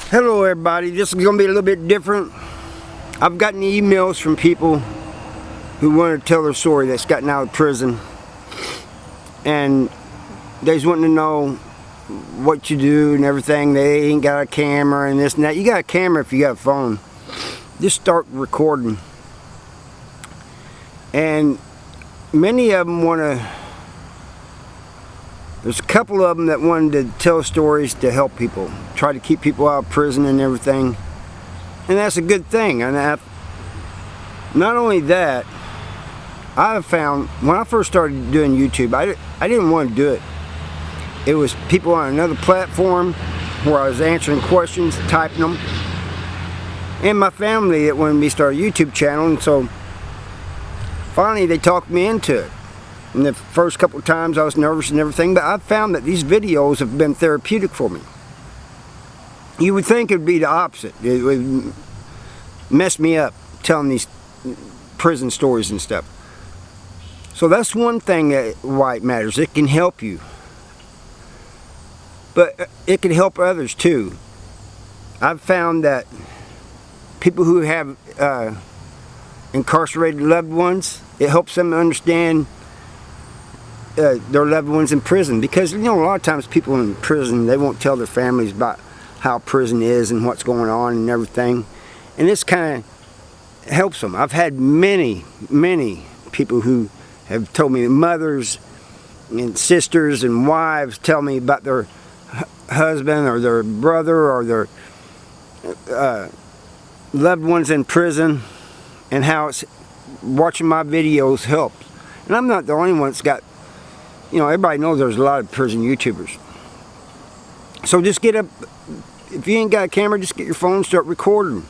Hello everybody, this is going to be a little bit different. I've gotten emails from people who want to tell their story that's gotten out of prison, and they just wanting to know what you do and everything. They ain't got a camera and this and that. You got a camera if you got a phone. Just start recording. And many of them want to, there's a couple of them that wanted to tell stories to help people, try to keep people out of prison and everything, and that's a good thing. And not only that, I found when I first started doing YouTube, I didn't want to do it. It was people on another platform where I was answering questions, typing them, and my family that wanted me to start a YouTube channel, and so finally they talked me into it. And the first couple of times I was nervous and everything, but I've found that these videos have been therapeutic for me. You would think it would be the opposite. It would mess me up telling these prison stories and stuff. So that's one thing why it matters. It can help you. But it can help others too. I've found that people who have incarcerated loved ones, it helps them understand their loved ones in prison, because you know a lot of times people in prison, they won't tell their families about how prison is and what's going on and everything, and this kind of helps them. I've had many people who have told me, mothers and sisters and wives, tell me about their husband or their brother or their loved ones in prison, and how it's watching my videos helps. And I'm not the only one that's got, you know, everybody knows there's a lot of prison YouTubers. So just get up, if you ain't got a camera, just get your phone, start recording.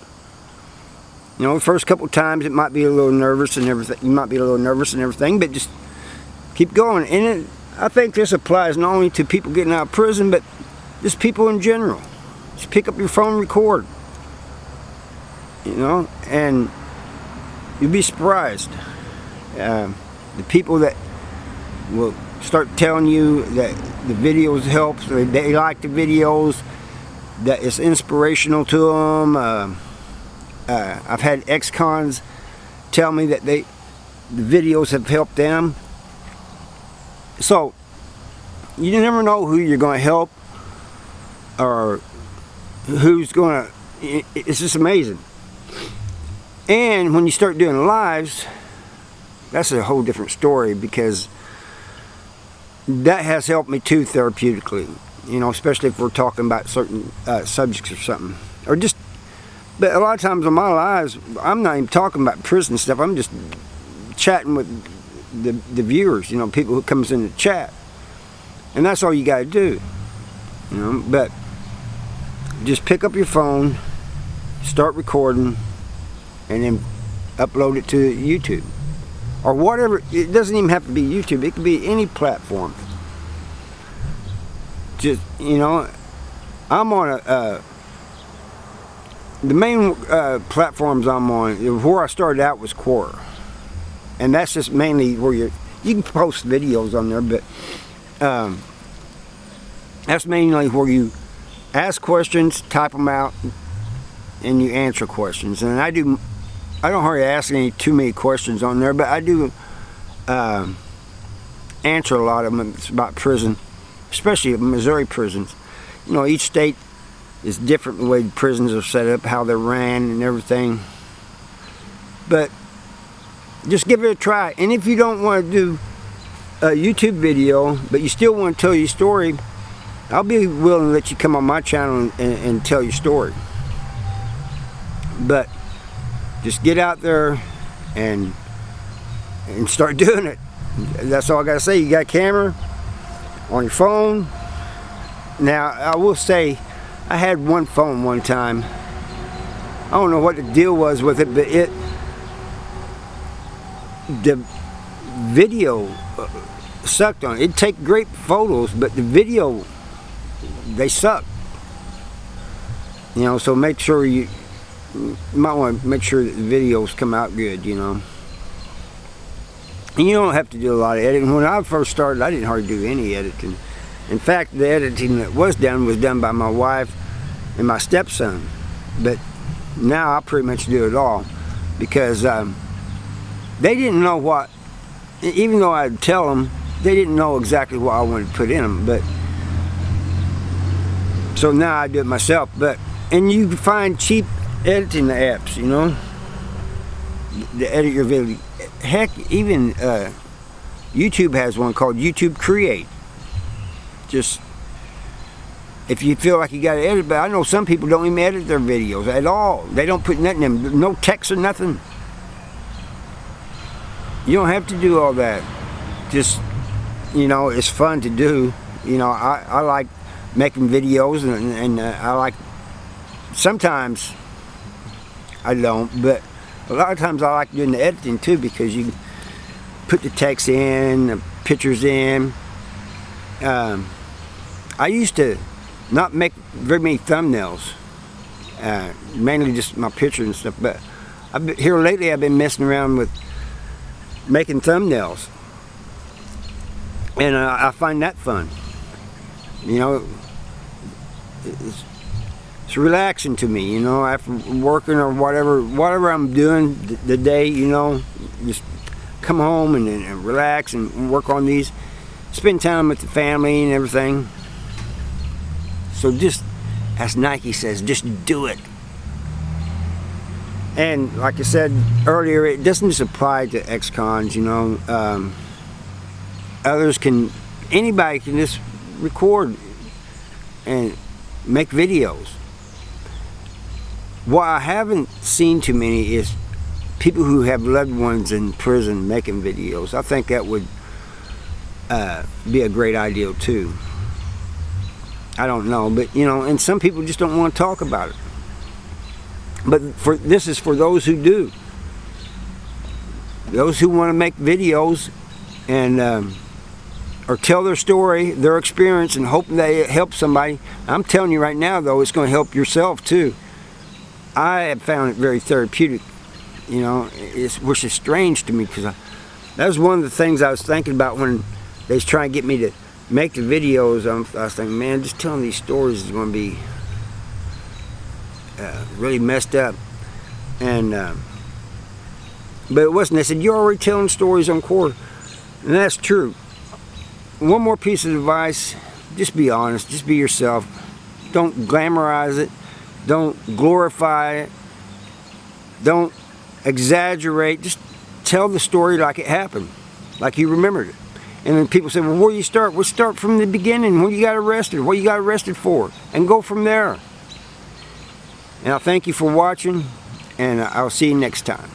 You know, the first couple of times it might be a little nervous and everything, you might be a little nervous and everything, but just keep going. And I think this applies not only to people getting out of prison, but just people in general. Just pick up your phone and record. You know, and you'll be surprised. The people that will start telling you that the videos help, they like the videos, that it's inspirational to them. I've had ex-cons tell me that the videos have helped them. So you never know who you're going to help or who's going to, it's just amazing. And when you start doing lives, that's a whole different story, because that has helped me too therapeutically, you know, especially if we're talking about certain subjects or something, or just, but a lot of times in my lives I'm not even talking about prison stuff. I'm just chatting with the viewers, you know, people who comes in the chat, and that's all you got to do, you know. But just pick up your phone, start recording, and then upload it to YouTube or whatever. It doesn't even have to be YouTube, it could be any platform. Just, you know, I'm on the main platforms I'm on, where I started out was Quora, and that's just mainly where you can post videos on there, but that's mainly where you ask questions, type them out, and you answer questions. And I don't hardly ask too many questions on there, but I do answer a lot of them. It's about prison, especially Missouri prisons. You know, each state is different, the way the prisons are set up, how they're ran and everything. But just give it a try. And if you don't want to do a YouTube video, but you still want to tell your story, I'll be willing to let you come on my channel and tell your story. But just get out there and start doing it. That's all I gotta say. You got a camera on your phone. Now I will say, I had one phone one time. I don't know what the deal was with it, but the video sucked on it. It'd take great photos, but the video, they suck. You know, so make sure you might want to make sure that the videos come out good, you know. And you don't have to do a lot of editing. When I first started, I didn't hardly do any editing. In fact, the editing that was done by my wife, and my stepson. But now I pretty much do it all, because they didn't know what, even though I'd tell them, they didn't know exactly what I wanted to put in them. But so now I do it myself. And you can find cheap editing apps, you know, to edit your video. Heck, even YouTube has one called YouTube Create. Just, if you feel like you got to edit, but I know some people don't even edit their videos at all. They don't put nothing in them, no text or nothing. You don't have to do all that. Just, you know, it's fun to do. You know, I like making videos, and I like, sometimes I don't, but a lot of times I like doing the editing too, because you put the text in, the pictures in. I used to not make very many thumbnails, mainly just my pictures and stuff, but here lately I've been messing around with making thumbnails, and I find that fun. You know, it's relaxing to me, you know, after working or whatever I'm doing the day, you know, just come home and relax and work on these, spend time with the family and everything. So just, as Nike says, just do it. And like I said earlier, it doesn't just apply to ex-cons, you know. Anybody can just record and make videos. What I haven't seen too many is people who have loved ones in prison making videos. I think that would be a great idea too. I don't know, but you know, and some people just don't want to talk about it. But this is for those who do. Those who want to make videos and or tell their story, their experience, and hope they help somebody. I'm telling you right now, though, it's going to help yourself too. I have found it very therapeutic. You know, which is strange to me, because that was one of the things I was thinking about when they was trying to get me to make the videos. I was thinking, man, just telling these stories is going to be really messed up. And but it wasn't. They said, you're already telling stories on Quora, and that's true. One more piece of advice: just be honest, just be yourself. Don't glamorize it, don't glorify it, don't exaggerate. Just tell the story like it happened, like you remembered it. And then people say, well, where do you start? We'll start from the beginning, when you got arrested, what you got arrested for, and go from there. And I thank you for watching, and I'll see you next time.